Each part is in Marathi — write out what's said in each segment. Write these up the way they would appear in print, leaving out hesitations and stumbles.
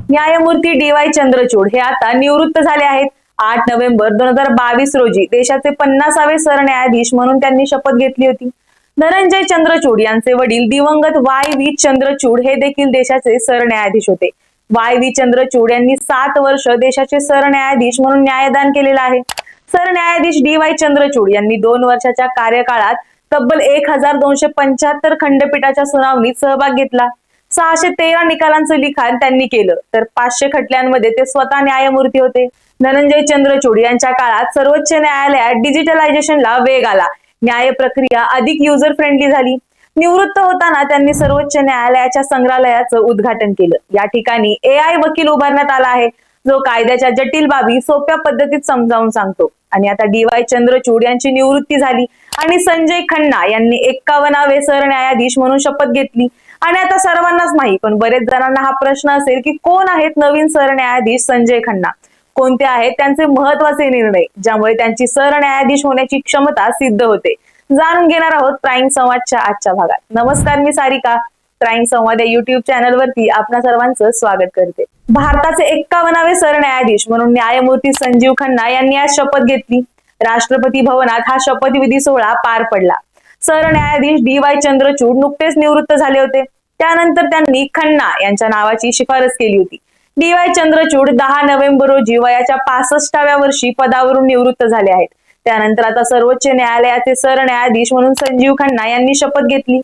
न्यायमूर्ती डी.वाय. चंद्रचूड हे आता निवृत्त झाले आहेत. 8 नोव्हेंबर 2022 रोजी देशाचे 50वे सरन्यायाधीश म्हणून त्यांनी शपथ घेतली होती. धनंजय चंद्रचूड यांचे वडील दिवंगत वाय.व्ही. चंद्रचूड हे देखील देशाचे सरन्यायाधीश होते. वाय.व्ही. चंद्रचूड यांनी 7 वर्ष देशाचे सरन्यायाधीश म्हणून न्यायदान केलेलं आहे. सरन्यायाधीश डी.वाय. चंद्रचूड यांनी 2 वर्षाच्या कार्यकाळात तब्बल 1275 खंडपीठाच्या सुनावणीत सहभाग घेतला. 613 निकालांचं लिखाण त्यांनी केलं, तर 500 खटल्यांमध्ये ते स्वतः न्यायमूर्ती होते. धनंजय चंद्रचूड यांच्या काळात सर्वोच्च न्यायालयात डिजिटलायझेशनला वेग आला. न्याय प्रक्रिया अधिक युजर फ्रेंडली झाली. निवृत्त होताना त्यांनी सर्वोच्च न्यायालयाच्या संग्रहालयाचं उद्घाटन केलं. या ठिकाणी AI वकील उभारण्यात आला आहे, जो कायद्याच्या जटिल बाबी सोप्या पद्धतीत समजावून सांगतो. आणि आता डी.वाय. चंद्रचूड यांची निवृत्ती झाली आणि संजय खन्ना यांनी 51वे सरन्यायाधीश म्हणून शपथ घेतली. आणि आता सर्वांनाच नाही, पण बरेच जणांना हा प्रश्न असेल की कोण आहेत नवीन सरन्यायाधीश संजय खन्ना, कोणते आहेत त्यांचे महत्वाचे निर्णय ज्यामुळे त्यांची सरन्यायाधीश होण्याची क्षमता सिद्ध होते, जाणून घेणार आहोत प्राईम संवादच्या आजच्या भागात. नमस्कार, मी सारिका. प्राईम संवाद या युट्यूब चॅनल वरती आपणा सर्वांचं स्वागत करते. भारताचे 51वे सरन्यायाधीश म्हणून न्यायमूर्ती संजीव खन्ना यांनी आज शपथ घेतली. राष्ट्रपती भवनात हा शपथविधी सोहळा पार पडला. सरन्यायाधीश डी.वाय. चंद्रचूड नुकतेच निवृत्त झाले होते. त्यानंतर त्यांनी खन्ना यांच्या नावाची शिफारस केली होती. डी.वाय. चंद्रचूड 10 नोव्हेंबर रोजी वयाच्या 65व्या वर्षी पदावरून निवृत्त झाले आहेत. त्यानंतर आता सर्वोच्च न्यायालयाचे सरन्यायाधीश म्हणून संजीव खन्ना यांनी शपथ घेतली.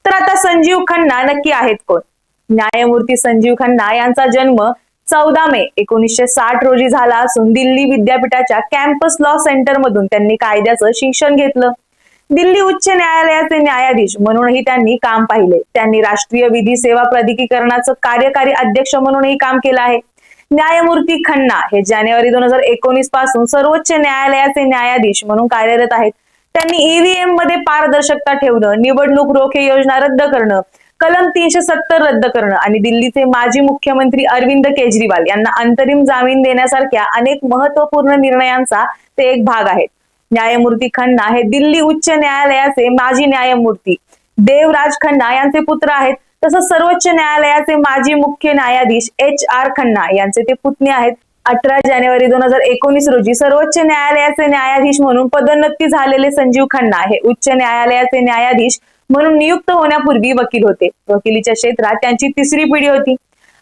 तर आता संजीव खन्ना नक्की आहेत कोण? न्यायमूर्ती संजीव खन्ना यांचा जन्म 14 मे 1960 रोजी झाला असून दिल्ली विद्यापीठाच्या कॅम्पस लॉ सेंटर मधून त्यांनी कायद्याचं शिक्षण घेतलं. दिल्ली उच्च न्यायालयाचे न्यायाधीश म्हणूनही त्यांनी काम पाहिले. त्यांनी राष्ट्रीय विधी सेवा प्राधिकरणाचं कार्यकारी अध्यक्ष म्हणूनही काम केलं आहे. न्यायमूर्ती खन्ना हे जानेवारी 2019 पासून सर्वोच्च न्यायालयाचे न्यायाधीश म्हणून कार्यरत आहेत. त्यांनी EVM मध्ये पारदर्शकता ठेवणं, निवडणूक रोखे योजना रद्द करणं, कलम 370 रद्द करणं आणि दिल्लीचे माजी मुख्यमंत्री अरविंद केजरीवाल यांना अंतरिम जामीन देण्यासारख्या अनेक महत्वपूर्ण निर्णयांचा ते एक भाग आहेत. न्यायमूर्ती खन्ना हे दिल्ली उच्च न्यायालयाचे माजी न्यायमूर्ती देवराज खन्ना यांचे पुत्र आहेत. तसंच सर्वोच्च न्यायालयाचे माजी मुख्य न्यायाधीश HR खन्ना यांचे ते पुतणे आहेत. 18 जानेवारी 2019 रोजी सर्वोच्च न्यायालयाचे न्यायाधीश म्हणून पदोन्नती झालेले संजीव खन्ना हे उच्च न्यायालयाचे न्यायाधीश म्हणून नियुक्त होण्यापूर्वी वकील होते. वकिलीच्या क्षेत्रात त्यांची 3री पिढी होती.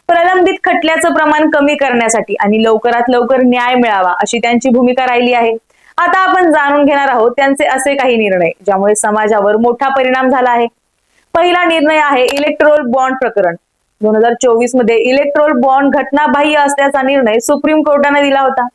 प्रलंबित खटल्याचं प्रमाण कमी करण्यासाठी आणि लवकरात लवकर न्याय मिळावा अशी त्यांची भूमिका राहिली आहे. आता आपण जाणून घेणार आहोत त्यांचे असे काही निर्णय ज्यामुळे समाजावर मोठा परिणाम झाला आहे. पहिला निर्णय आहे इलेक्टोरल बॉन्ड प्रकरण. 2024 मध्ये इलेक्टोरल बॉन्ड घटनाबाह्य असल्याचा निर्णय सुप्रीम कोर्टाने दिला होता.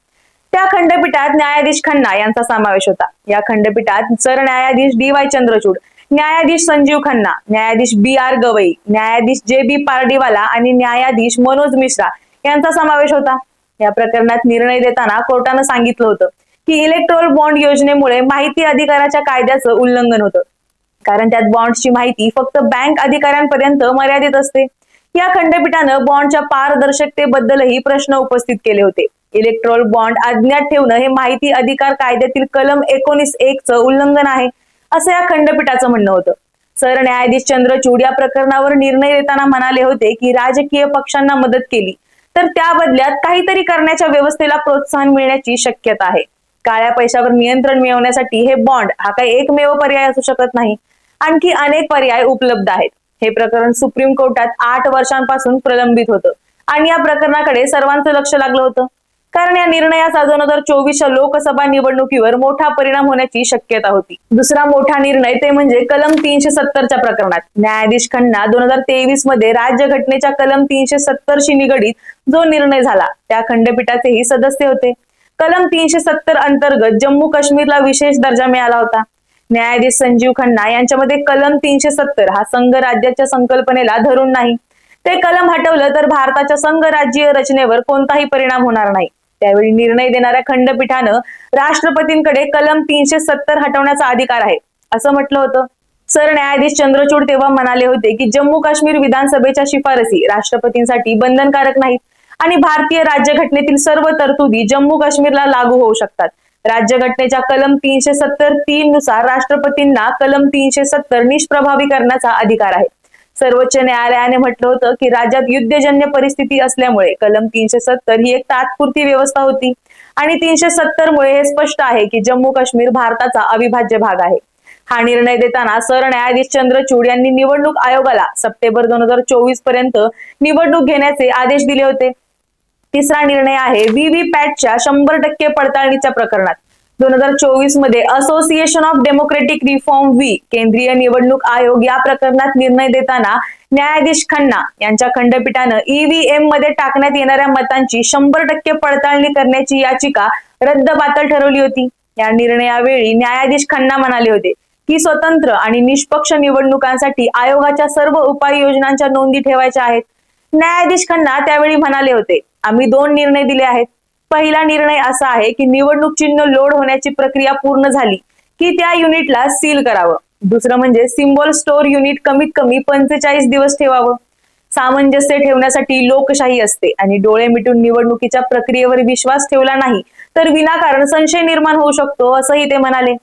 त्या खंडपीठात न्यायाधीश खन्ना यांचा समावेश होता. या खंडपीठात सरन्यायाधीश डी.वाय. चंद्रचूड, न्यायाधीश संजीव खन्ना, न्यायाधीश B.R. गवई, न्यायाधीश J.B. पारडीवाला आणि न्यायाधीश मनोज मिश्रा यांचा समावेश होता. या प्रकरणात निर्णय देताना कोर्टानं सांगितलं होतं की इलेक्टोरल बॉन्ड योजनेमुळे माहिती अधिकाराच्या कायद्याचं उल्लंघन होतं, कारण त्यात बॉन्डची माहिती फक्त बँक अधिकाऱ्यांपर्यंत मर्यादित असते. या खंडपीठानं बॉन्डच्या पारदर्शकतेबद्दलही प्रश्न उपस्थित केले होते. इलेक्टोरल बॉन्ड अज्ञात ठेवणं हे माहिती अधिकार कायद्यातील कलम 19(1) चं उल्लंघन आहे, असं या खंडपीठाचं म्हणणं होतं. सरन्यायाधीश चंद्रचूड या प्रकरणावर निर्णय देताना म्हणाले होते की राजकीय पक्षांना मदत केली तर त्या बदल्यात काहीतरी करण्याच्या व्यवस्थेला प्रोत्साहन मिळण्याची शक्यता आहे. काळ्या पैशावर नियंत्रण मिळवण्यासाठी हे बॉन्ड हा काही एकमेव पर्याय असू शकत नाही. आणखी अनेक पर्याय उपलब्ध आहेत. हे प्रकरण सुप्रीम कोर्टात 8 वर्षांपासून प्रलंबित होतं आणि या प्रकरणाकडे सर्वांचं लक्ष लागलं होतं, कारण या निर्णयाचा 2024च्या लोकसभा निवडणुकीवर मोठा परिणाम होण्याची शक्यता होती. दुसरा मोठा निर्णय ते म्हणजे कलम 370च्या प्रकरणात. न्यायाधीश खन्ना 2023 मध्ये राज्यघटनेच्या कलम 370 शी निगडीत जो निर्णय झाला त्या खंडपीठाचेही सदस्य होते. कलम 370 अंतर्गत जम्मू काश्मीरला विशेष दर्जा मिळाला होता. न्यायाधीश संजीव खन्ना यांच्यामध्ये कलम 370 हा संघ राज्याच्या संकल्पनेला धरून नाही. ते कलम हटवलं तर भारताच्या संघ राज्यीय रचनेवर कोणताही परिणाम होणार नाही. त्यावेळी निर्णय देणाऱ्या खंडपीठानं राष्ट्रपतींकडे कलम 370 हटवण्याचा अधिकार आहे असं म्हटलं होतं. सरन्यायाधीश चंद्रचूड तेव्हा म्हणाले होते की जम्मू काश्मीर विधानसभेच्या शिफारसी राष्ट्रपतींसाठी बंधनकारक नाहीत आणि भारतीय राज्यघटनेतील सर्व तरतुदी जम्मू काश्मीरला लागू होऊ शकतात. राज्यघटनेच्या कलम 370(3) नुसार राष्ट्रपतींना कलम 370 निष्प्रभावी करण्याचा अधिकार आहे. सर्वोच्च न्यायालयाने म्हटलं होतं की राज्यात युद्धजन्य परिस्थिती असल्यामुळे कलम 370 ही एक तात्पुरती व्यवस्था होती आणि 370 मुळे हे स्पष्ट आहे की जम्मू काश्मीर भारताचा अविभाज्य भाग आहे. हा निर्णय देताना सरन्यायाधीश चंद्रचूड यांनी निवडणूक आयोगाला सप्टेंबर 2024 पर्यंत निवडणूक घेण्याचे आदेश दिले होते. तिसरा निर्णय आहे व्हीव्हीपॅटच्या 100% पडताळणीच्या प्रकरणात. 2024 मध्ये association of democratic reform V केंद्रीय निवडणूक आयोग या प्रकरणात निर्णय देताना न्यायाधीश खन्ना यांच्या खंडपीठानं ईव्हीएम मध्ये टाकण्यात येणाऱ्या मतांची 100% पडताळणी करण्याची याचिका रद्दबातल ठरवली होती. या निर्णयावेळी न्यायाधीश खन्ना म्हणाले होते की स्वतंत्र आणि निष्पक्ष निवडणुकांसाठी आयोगाच्या सर्व उपाययोजनांच्या नोंदी ठेवायच्या आहेत. न्यायाधीश खन्ना त्यावेळी म्हणाले होते, आम्ही 2 निर्णय दिले आहेत. पहिला निर्णय असा आहे की निवडणूक चिन्ह लोड होण्याची प्रक्रिया पूर्ण झाली की त्या युनिटला सील करावं. दुसरं म्हणजे सिम्बॉल स्टोअर युनिट कमीत कमी 45 दिवस ठेवावं. सामंजस्य ठेवण्यासाठी लोकशाही असते आणि डोळे मिटून निवडणुकीच्या प्रक्रियेवर विश्वास ठेवला नाही तर विनाकारण संशय निर्माण होऊ शकतो, असंही ते म्हणाले.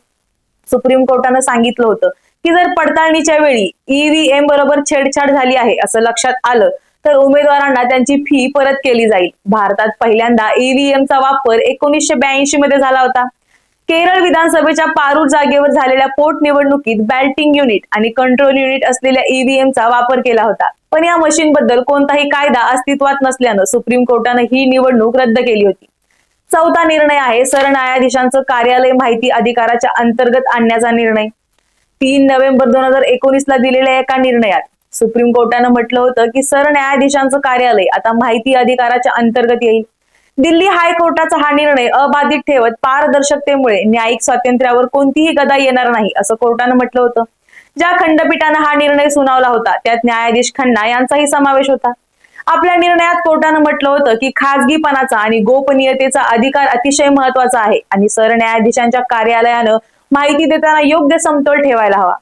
सुप्रीम कोर्टानं सांगितलं होतं की जर पडताळणीच्या वेळी ईव्हीएम बरोबर छेडछाड झाली आहे असं लक्षात आलं तर उमेदवारांना त्यांची फी परत केली जाईल. भारतात पहिल्यांदा ईव्हीएमचा वापर 1982 मध्ये झाला होता. केरळ विधानसभेच्या पारूर जागेवर झालेल्या पोटनिवडणुकीत बॅल्टिंग युनिट आणि कंट्रोल युनिट असलेल्या ईव्हीएमचा वापर केला होता. पण या मशीन बद्दल कोणताही कायदा अस्तित्वात नसल्यानं सुप्रीम कोर्टानं ही निवडणूक रद्द केली होती. चौथा निर्णय आहे सरन्यायाधीशांचं कार्यालय माहिती अधिकाराच्या अंतर्गत आणण्याचा निर्णय. 3 नोव्हेंबर 2019 ला दिलेल्या एका निर्णयात सुप्रीम कोर्टानं म्हटलं होतं की सरन्यायाधीशांचं कार्यालय आता माहिती अधिकाराच्या अंतर्गत येईल. दिल्ली हायकोर्टाचा हा निर्णय अबाधित ठेवत पारदर्शकतेमुळे न्यायिक स्वातंत्र्यावर कोणतीही गदा येणार नाही असं कोर्टानं म्हटलं होतं. ज्या खंडपीठानं हा निर्णय सुनावला होता त्यात न्यायाधीश खन्ना यांचाही समावेश होता. आपल्या निर्णयात कोर्टानं म्हटलं होतं की खासगीपणाचा आणि गोपनीयतेचा अधिकार अतिशय महत्वाचा आहे आणि सरन्यायाधीशांच्या कार्यालयानं माहिती देताना योग्य समतोल ठेवायला हवा.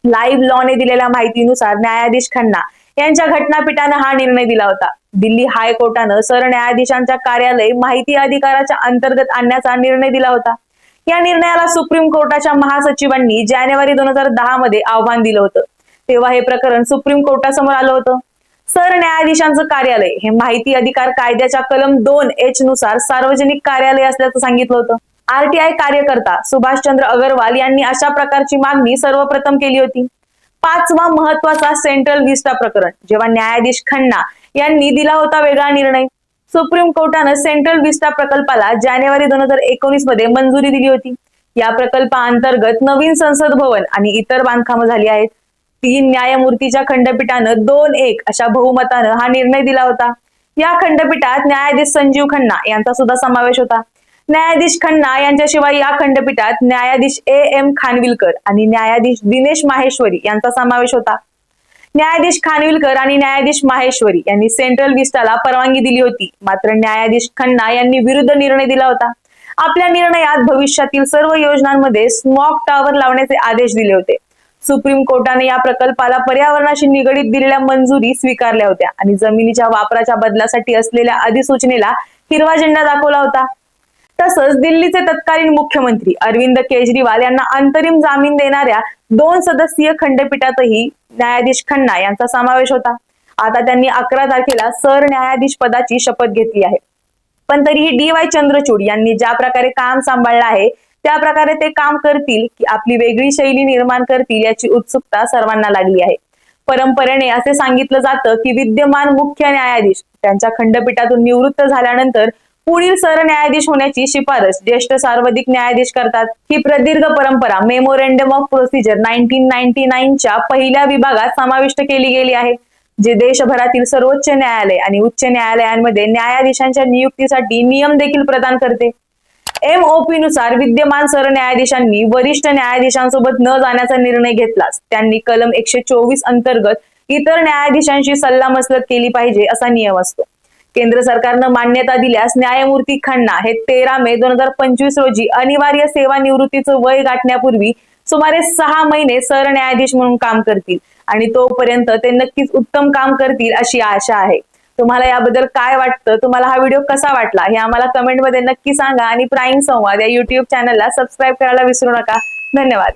लाईव्ह लॉने दिलेल्या माहितीनुसार न्यायाधीश खन्ना यांच्या घटनापीठानं हा निर्णय दिला होता. दिल्ली हायकोर्टानं सरन्यायाधीशांच्या कार्यालय माहिती अधिकाराच्या अंतर्गत आणण्याचा निर्णय दिला होता. या निर्णयाला सुप्रीम कोर्टाच्या महासचिवांनी जानेवारी 2010 मध्ये आव्हान दिलं होतं. तेव्हा हे प्रकरण सुप्रीम कोर्टासमोर आलं होतं. सरन्यायाधीशांचं कार्यालय हे माहिती अधिकार कायद्याच्या कलम 2H नुसार सार्वजनिक कार्यालय असल्याचं सांगितलं होतं. आरटीआय कार्यकर्ता सुभाषचंद्र अग्रवाल यांनी अशा प्रकारची मागणी सर्वप्रथम केली होती. 5वा महत्वाचा सेंट्रल विस्टा प्रकरण, जेव्हा न्यायाधीश खन्ना यांनी दिला होता वेगळा निर्णय. सुप्रीम कोर्टानं सेंट्रल विस्टा प्रकल्पाला जानेवारी 2019 मध्ये मंजुरी दिली होती. या प्रकल्पाअंतर्गत नवीन संसद भवन आणि इतर बांधकामं झाली आहेत. 3 न्यायमूर्तीच्या खंडपीठानं 2-1 अशा बहुमतानं हा निर्णय दिला होता. या खंडपीठात न्यायाधीश संजीव खन्ना यांचा सुद्धा समावेश होता. न्यायाधीश खन्ना यांच्याशिवाय या खंडपीठात न्यायाधीश AM खानविलकर आणि न्यायाधीश दिनेश माहेश्वरी यांचा समावेश होता. न्यायाधीश खानविलकर आणि न्यायाधीश माहेश्वरी यांनी सेंट्रल विस्टाला परवानगी दिली होती, मात्र न्यायाधीश खन्ना यांनी विरुद्ध निर्णय दिला होता. आपल्या निर्णयात भविष्यातील सर्व योजनांमध्ये स्मॉग टॉवर लावण्याचे आदेश दिले होते. सुप्रीम कोर्टाने या प्रकल्पाला पर्यावरणाशी निगडीत दिलेल्या मंजुरी स्वीकारल्या होत्या आणि जमिनीच्या वापराच्या बदलासाठी असलेल्या अधिसूचनेला हिरवा झेंडा दाखवला होता. तसंच दिल्लीचे तत्कालीन मुख्यमंत्री अरविंद केजरीवाल यांना अंतरिम जामीन देणाऱ्या 2 सदस्यीय खंडपीठातही न्यायाधीश खन्ना यांचा समावेश होता. आता त्यांनी 11 तारखेला सरन्यायाधीश पदाची शपथ घेतली आहे. पण तरीही DY चंद्रचूड यांनी ज्या प्रकारे काम सांभाळलं आहे त्या प्रकारे ते काम करतील की आपली वेगळी शैली निर्माण करतील याची उत्सुकता सर्वांना लागली आहे. परंपरेने असे सांगितलं जातं की विद्यमान मुख्य न्यायाधीश त्यांच्या खंडपीठातून निवृत्त झाल्यानंतर पुढील सरन्यायाधीश होण्याची शिफारस ज्येष्ठ सर्वाधिक न्यायाधीश करतात. ही प्रदीर्घ परंपरा मेमोरेंडम ऑफ प्रोसिजर 1999च्या पहिल्या विभागात समाविष्ट केली गेली आहे, जे देशभरातील सर्वोच्च न्यायालय आणि उच्च न्यायालयांमध्ये न्यायाधीशांच्या नियुक्तीसाठी नियम देखील प्रदान करते. MOP नुसार विद्यमान सरन्यायाधीशांनी वरिष्ठ न्यायाधीशांसोबत न जाण्याचा निर्णय घेतलाच त्यांनी कलम 124 अंतर्गत इतर न्यायाधीशांशी सल्लामसलत केली पाहिजे असा नियम असतो. केंद्र सरकारनं मान्यता दिल्यास न्यायमूर्ती खन्ना हे 13 मे 2025 रोजी अनिवार्य सेवानिवृत्तीचं वय गाठण्यापूर्वी सुमारे 6 महिने सरन्यायाधीश म्हणून काम करतील आणि तोपर्यंत ते नक्कीच उत्तम काम करतील अशी आशा आहे. तुम्हाला याबद्दल काय वाटतं, तुम्हाला हा व्हिडिओ कसा वाटला हे आम्हाला कमेंटमध्ये नक्की सांगा आणि प्राईम संवाद या YouTube चॅनलला सबस्क्राईब करायला विसरू नका. धन्यवाद.